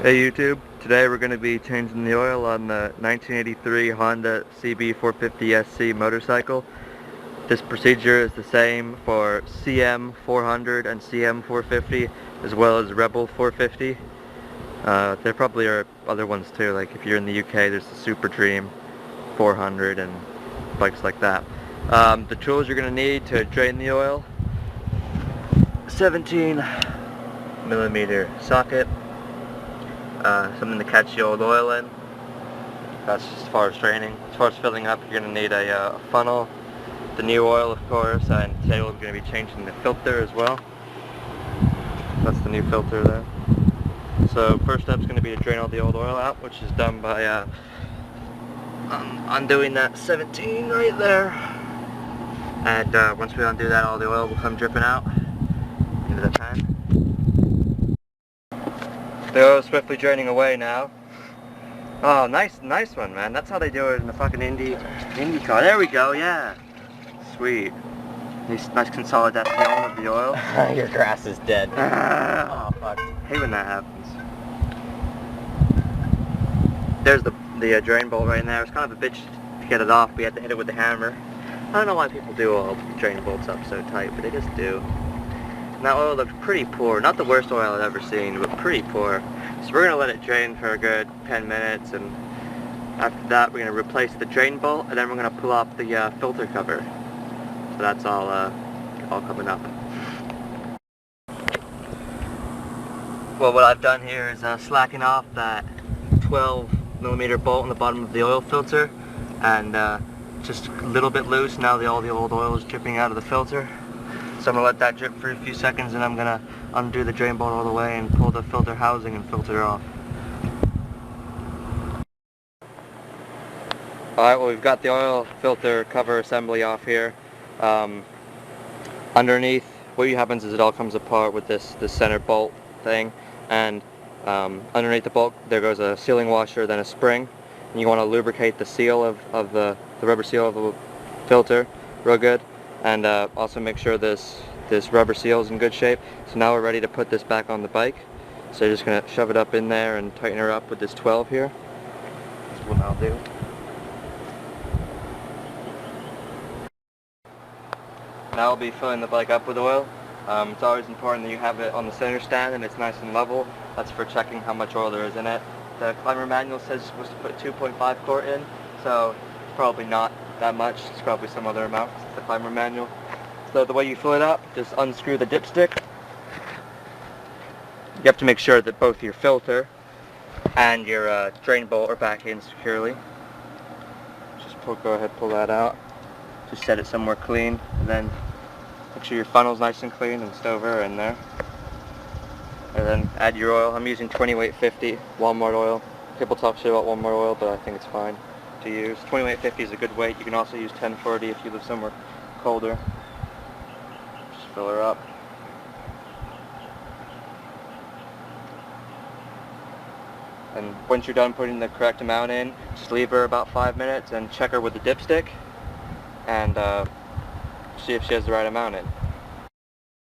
Hey YouTube, today we're going to be changing the oil on the 1983 Honda CB450sc motorcycle. This procedure is the same for CM400 and CM450 as well as Rebel 450. There probably are other ones too, like if you're in the UK there's the SuperDream 400 and bikes like that. The tools you're going to need to drain the oil: 17mm socket, something to catch the old oil in. That's as far as draining. As far as filling up, you're going to need a funnel, the new oil of course, and today we're going to be changing the filter as well. That's the new filter there. So first step is going to be to drain all the old oil out, which is done by undoing that 17 right there. And once we undo that, all the oil will come dripping out into the pan. The oil is swiftly draining away now. Oh, nice one, man. That's how they do it in the fucking Indy car. There we go, yeah. Sweet. Nice consolidation of the oil. Your grass is dead. Oh, fuck. I hate when that happens. There's the drain bolt right in there. It's kind of a bitch to get it off. We had to hit it with the hammer. I don't know why people do all drain bolts up so tight, but they just do. And that oil looks pretty poor. Not the worst oil I've ever seen, but pretty poor. So we're going to let it drain for a good 10 minutes, and after that we're going to replace the drain bolt, and then we're going to pull off the filter cover. So that's all coming up. Well, what I've done here is slacking off that 12mm bolt on the bottom of the oil filter, and just a little bit loose. Now all the old oil is dripping out of the filter. So I'm going to let that drip for a few seconds, and I'm going to undo the drain bolt all the way and pull the filter housing and filter off. Alright, well, we've got the oil filter cover assembly off here. Underneath, what happens is it all comes apart with this center bolt thing, and underneath the bolt there goes a sealing washer, then a spring, and you want to lubricate the seal of the rubber seal of the filter real good, and also make sure this rubber seal is in good shape. So now we're ready to put this back on the bike. So you're just going to shove it up in there and tighten her up with this 12 here. That's what I'll do. Now I'll be filling the bike up with oil. It's always important that you have it on the center stand and it's nice and level. That's for checking how much oil there is in it. The climber manual says you're supposed to put 2.5 quart in, so it's probably not that much. It's probably some other amount. It's the climber manual. So the way you fill it up, just unscrew the dipstick. You have to make sure that both your filter and your drain bolt are back in securely. Just go ahead, pull that out. Just set it somewhere clean, and then make sure your funnel's nice and clean and stow her in there. And then add your oil. I'm using 2850 Walmart oil. People talk shit about Walmart oil, but I think it's fine to use. 2850 is a good weight. You can also use 1040 if you live somewhere colder. Just fill her up. And once you're done putting the correct amount in, just leave her about 5 minutes and check her with the dipstick and see if she has the right amount in.